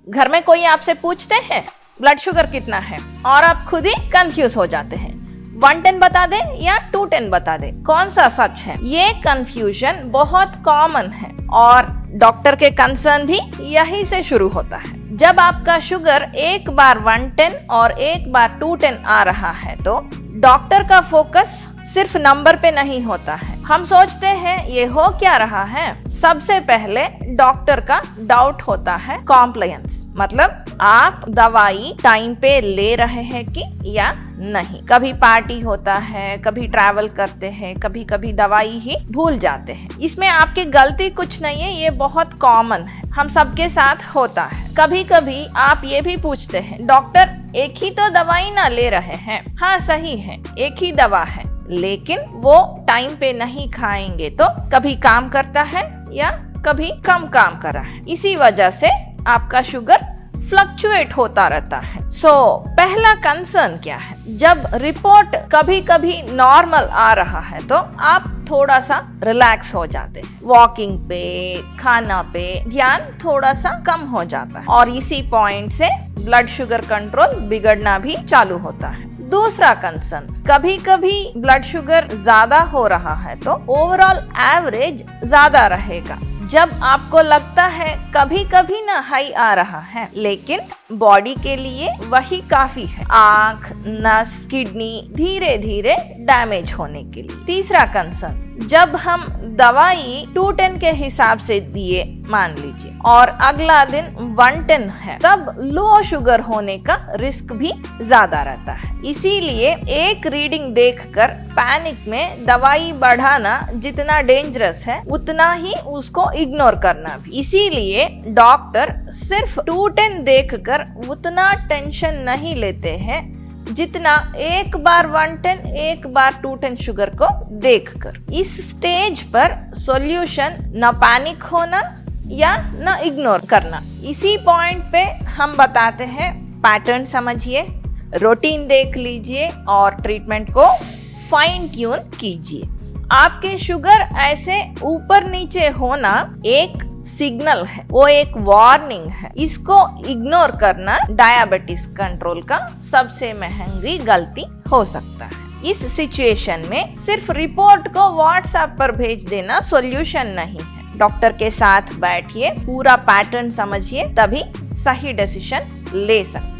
घर में कोई आपसे पूछते हैं ब्लड शुगर कितना है और आप खुद ही कंफ्यूज हो जाते हैं, 110 बता दे या 210 बता दे, कौन सा सच है। ये कंफ्यूजन बहुत कॉमन है और डॉक्टर के कंसर्न भी यही से शुरू होता है। जब आपका शुगर एक बार 110 और एक बार 210 आ रहा है तो डॉक्टर का फोकस सिर्फ नंबर पे नहीं होता है। हम सोचते हैं ये हो क्या रहा है। सबसे पहले डॉक्टर का डाउट होता है कॉम्प्लायंस, मतलब आप दवाई टाइम पे ले रहे हैं कि या नहीं। कभी पार्टी होता है, कभी ट्रैवल करते हैं, कभी कभी दवाई ही भूल जाते हैं। इसमें आपकी गलती कुछ नहीं है, ये बहुत कॉमन है, हम सबके साथ होता है। कभी कभी आप ये भी पूछते हैं डॉक्टर एक ही तो दवाई ना ले रहे हैं। हाँ सही है, एक ही दवा है, लेकिन वो टाइम पे नहीं खाएंगे तो कभी काम करता है या कभी कम काम कर रहा है। इसी वजह से आपका शुगर फ्लक्चुएट होता रहता है। पहला कंसर्न क्या है, जब रिपोर्ट कभी कभी नॉर्मल आ रहा है तो आप थोड़ा सा रिलैक्स हो जाते हैं, वॉकिंग पे, खाना पे ध्यान थोड़ा सा कम हो जाता है और इसी पॉइंट से ब्लड शुगर कंट्रोल बिगड़ना भी चालू होता है। दूसरा कंसर्न, कभी कभी ब्लड शुगर ज्यादा हो रहा है तो ओवरऑल एवरेज ज्यादा रहेगा। जब आपको लगता है कभी कभी ना हाई आ रहा है, लेकिन बॉडी के लिए वही काफी है, आंख, नस, किडनी धीरे धीरे डैमेज होने के लिए। तीसरा कंसर्न, जब हम दवाई 210 के हिसाब से दिए मान लीजिए और अगला दिन 110 है, तब लो शुगर होने का रिस्क भी ज्यादा रहता है। इसीलिए एक रीडिंग देखकर पैनिक में दवाई बढ़ाना जितना डेंजरस है उतना ही उसको इग्नोर करना भी। इसीलिए डॉक्टर सिर्फ 210 देखकर उतना टेंशन नहीं लेते हैं जितना एक बार 110 एक बार 210 शुगर को देखकर। इस स्टेज पर सॉल्यूशन न पैनिक होना या न इग्नोर करना। इसी पॉइंट पे हम बताते हैं पैटर्न समझिए, रूटीन देख लीजिए और ट्रीटमेंट को फाइन ट्यून कीजिए। आपके शुगर ऐसे ऊपर नीचे होना एक सिग्नल है, वो एक वार्निंग है। इसको इग्नोर करना डायबिटीज कंट्रोल का सबसे महंगी गलती हो सकता है। इस सिचुएशन में सिर्फ रिपोर्ट को व्हाट्सएप पर भेज देना सॉल्यूशन नहीं है। डॉक्टर के साथ बैठिए, पूरा पैटर्न समझिए, तभी सही डिसीजन ले सकते हैं।